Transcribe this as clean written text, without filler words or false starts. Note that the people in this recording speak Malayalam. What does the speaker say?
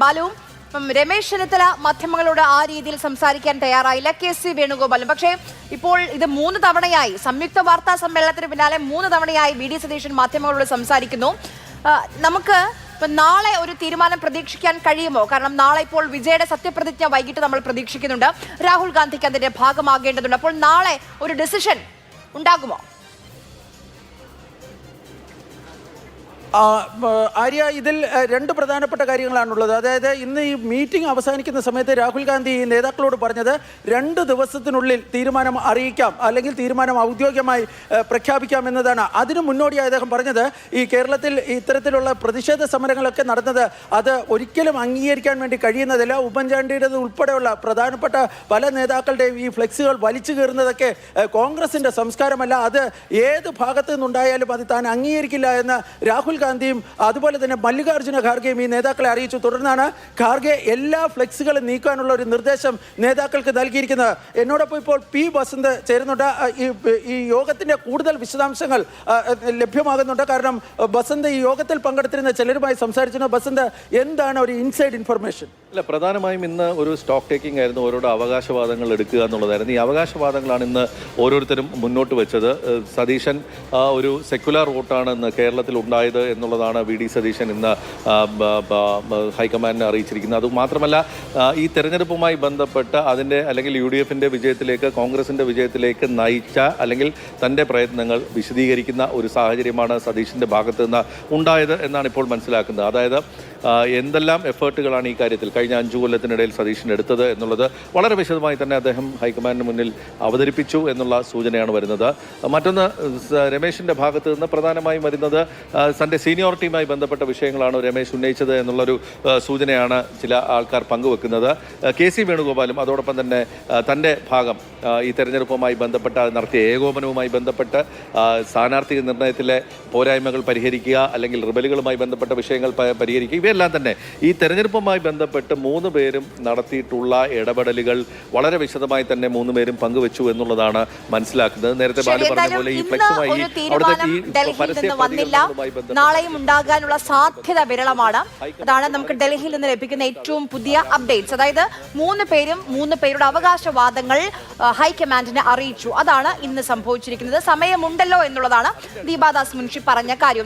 ബാലു, രമേശ് ചെന്നിത്തല മാധ്യമങ്ങളോട് ആ രീതിയിൽ സംസാരിക്കാൻ തയ്യാറായില്ല. KC വേണുഗോപാലും. പക്ഷേ ഇപ്പോൾ ഇത് 3 തവണയായി സംയുക്ത വാർത്താ സമ്മേളനത്തിന് പിന്നാലെ 3 തവണയായി VD സതീശൻ മാധ്യമങ്ങളോട് സംസാരിക്കുന്നു. നമുക്ക് നാളെ ഒരു തീരുമാനം പ്രതീക്ഷിക്കാൻ കഴിയുമോ? കാരണം നാളെ ഇപ്പോൾ വിജയുടെ സത്യപ്രതിജ്ഞ വൈകിട്ട് നമ്മൾ പ്രതീക്ഷിക്കുന്നുണ്ട്. രാഹുൽ ഗാന്ധിക്ക് അതിന്റെ ഭാഗമാകേണ്ടതുണ്ട്. അപ്പോൾ നാളെ ഒരു ഡിസിഷൻ ഉണ്ടാകുമോ? ആര്യ, ഇതിൽ 2 പ്രധാനപ്പെട്ട കാര്യങ്ങളാണുള്ളത്. അതായത് ഇന്ന് ഈ മീറ്റിംഗ് അവസാനിക്കുന്ന സമയത്ത് രാഹുൽ ഗാന്ധി നേതാക്കളോട് പറഞ്ഞത് 2 ദിവസത്തിനുള്ളിൽ തീരുമാനം അറിയിക്കാം, അല്ലെങ്കിൽ തീരുമാനം ഔദ്യോഗികമായി പ്രഖ്യാപിക്കാം എന്നതാണ്. അതിനു മുന്നോടിയായി അദ്ദേഹം പറഞ്ഞത് ഈ കേരളത്തിൽ ഇത്തരത്തിലുള്ള പ്രതിഷേധ സമരങ്ങളൊക്കെ നടന്നത് അത് ഒരിക്കലും അംഗീകരിക്കാൻ വേണ്ടി കഴിയുന്നതല്ല. ഉമ്മൻചാണ്ടിയുടെ ഉൾപ്പെടെയുള്ള പ്രധാനപ്പെട്ട പല നേതാക്കളുടെയും ഈ ഫ്ലെക്സുകൾ വലിച്ചു കയറുന്നതൊക്കെ കോൺഗ്രസിൻ്റെ സംസ്കാരമല്ല, അത് ഏത് ഭാഗത്തു നിന്നുണ്ടായാലും അത് താൻ അംഗീകരിക്കില്ല എന്ന് രാഹുൽ ഗാന്ധിയും അതുപോലെ തന്നെ മല്ലികാർജ്ജുന ഖാർഗെയും ഈ നേതാക്കളെ അറിയിച്ചു. തുടർന്നാണ് ഖാർഗെ എല്ലാ ഫ്ലെക്സുകളും നീക്കാനുള്ള ഒരു നിർദ്ദേശം നേതാക്കൾക്ക് നൽകിയിരിക്കുന്നത്. എന്നോടൊപ്പം ഇപ്പോൾ P. ബസന്ത് ചേരുന്നുണ്ട്. ഈ യോഗത്തിന്റെ കൂടുതൽ വിശദാംശങ്ങൾ ലഭ്യമാകുന്നുണ്ട്. കാരണം ബസന്ത് ഈ യോഗത്തിൽ പങ്കെടുത്തിരുന്ന ചിലരുമായി സംസാരിച്ചിരുന്നു. ബസന്ത്, എന്താണ് ഒരു ഇൻസൈഡ് ഇൻഫർമേഷൻ? അല്ല, പ്രധാനമായും ഇന്ന് ഒരു സ്റ്റോക്ക് ടേക്കിംഗ് ആയിരുന്നു, ഓരോരോ അവകാശവാദങ്ങൾ എടുക്കുക എന്നുള്ളതായിരുന്നു. ഈ അവകാശവാദങ്ങളാണ് ഇന്ന് ഓരോരുത്തരും മുന്നോട്ട് വെച്ചത്. സതീശൻ ഒരു സെക്യുലർ വോട്ടാണ് ഇന്ന് കേരളത്തിൽ ഉണ്ടായത് എന്നുള്ളതാണ് VD സതീശൻ ഇന്ന് ഹൈക്കമാൻഡിനെ അറിയിച്ചിരിക്കുന്നത്. അതുമാത്രമല്ല, ഈ തെരഞ്ഞെടുപ്പുമായി ബന്ധപ്പെട്ട് അതിൻ്റെ അല്ലെങ്കിൽ UDFന്റെ വിജയത്തിലേക്ക്, കോൺഗ്രസിൻ്റെ വിജയത്തിലേക്ക് നയിച്ച അല്ലെങ്കിൽ തൻ്റെ പ്രയത്നങ്ങൾ വിശദീകരിക്കുന്ന ഒരു സാഹചര്യമാണ് സതീശൻ്റെ ഭാഗത്തു നിന്ന് ഉണ്ടായത് എന്നാണ് ഇപ്പോൾ മനസ്സിലാക്കുന്നത്. അതായത് എന്തെല്ലാം എഫേർട്ടുകളാണ് ഈ കാര്യത്തിൽ കഴിഞ്ഞ 5 കൊല്ലത്തിനിടയിൽ സതീശൻ എടുത്തത് എന്നുള്ളത് വളരെ വിശദമായി തന്നെ അദ്ദേഹം ഹൈക്കമാൻഡിന് മുന്നിൽ അവതരിപ്പിച്ചു എന്നുള്ള സൂചനയാണ് വരുന്നത്. മറ്റൊന്ന്, രമേശിൻ്റെ ഭാഗത്ത് നിന്ന് പ്രധാനമായും വരുന്നത് തൻ്റെ സീനിയോറിറ്റിയുമായി ബന്ധപ്പെട്ട വിഷയങ്ങളാണ് രമേശ് ഉന്നയിച്ചത് എന്നുള്ളൊരു സൂചനയാണ് ചില ആൾക്കാർ പങ്കുവെക്കുന്നത്. KC വേണുഗോപാലും അതോടൊപ്പം തന്നെ തൻ്റെ ഭാഗം ഈ തെരഞ്ഞെടുപ്പുമായി ബന്ധപ്പെട്ട നടത്തിയ ഏകോപനവുമായി ബന്ധപ്പെട്ട് സ്ഥാനാർത്ഥി നിർണയത്തിലെ പോരായ്മകൾ പരിഹരിക്കുക, അല്ലെങ്കിൽ റിബലുകളുമായി ബന്ധപ്പെട്ട വിഷയങ്ങൾ പരിഹരിക്കുക, ഇവയെല്ലാം തന്നെ ഈ തെരഞ്ഞെടുപ്പുമായി ബന്ധപ്പെട്ട് 3 പേരും നടത്തിയിട്ടുള്ള ഇടപെടലുകൾ വളരെ വിശദമായി തന്നെ 3 പേരും പങ്കുവെച്ചു എന്നുള്ളതാണ് മനസ്സിലാക്കുന്നത്. നേരത്തെ ബാലു പറഞ്ഞ പോലെ ഈ ഫ്ലെക്സുമായി നാളെയും ഉണ്ടാകാനുള്ള സാധ്യത വിരളമാണ്. അതാണ് നമുക്ക് ഡൽഹിയിൽ നിന്ന് ലഭിക്കുന്ന ഏറ്റവും പുതിയ അപ്ഡേറ്റ്സ്. അതായത് 3 പേരും 3 പേരുടെ അവകാശവാദങ്ങൾ ഹൈക്കമാൻഡിനെ അറിയിച്ചു. അതാണ് ഇന്ന് സംഭവിച്ചിരിക്കുന്നത്. സമയമുണ്ടല്ലോ എന്നുള്ളതാണ് ദീപാദാസ് മുൻഷി പറഞ്ഞ കാര്യം.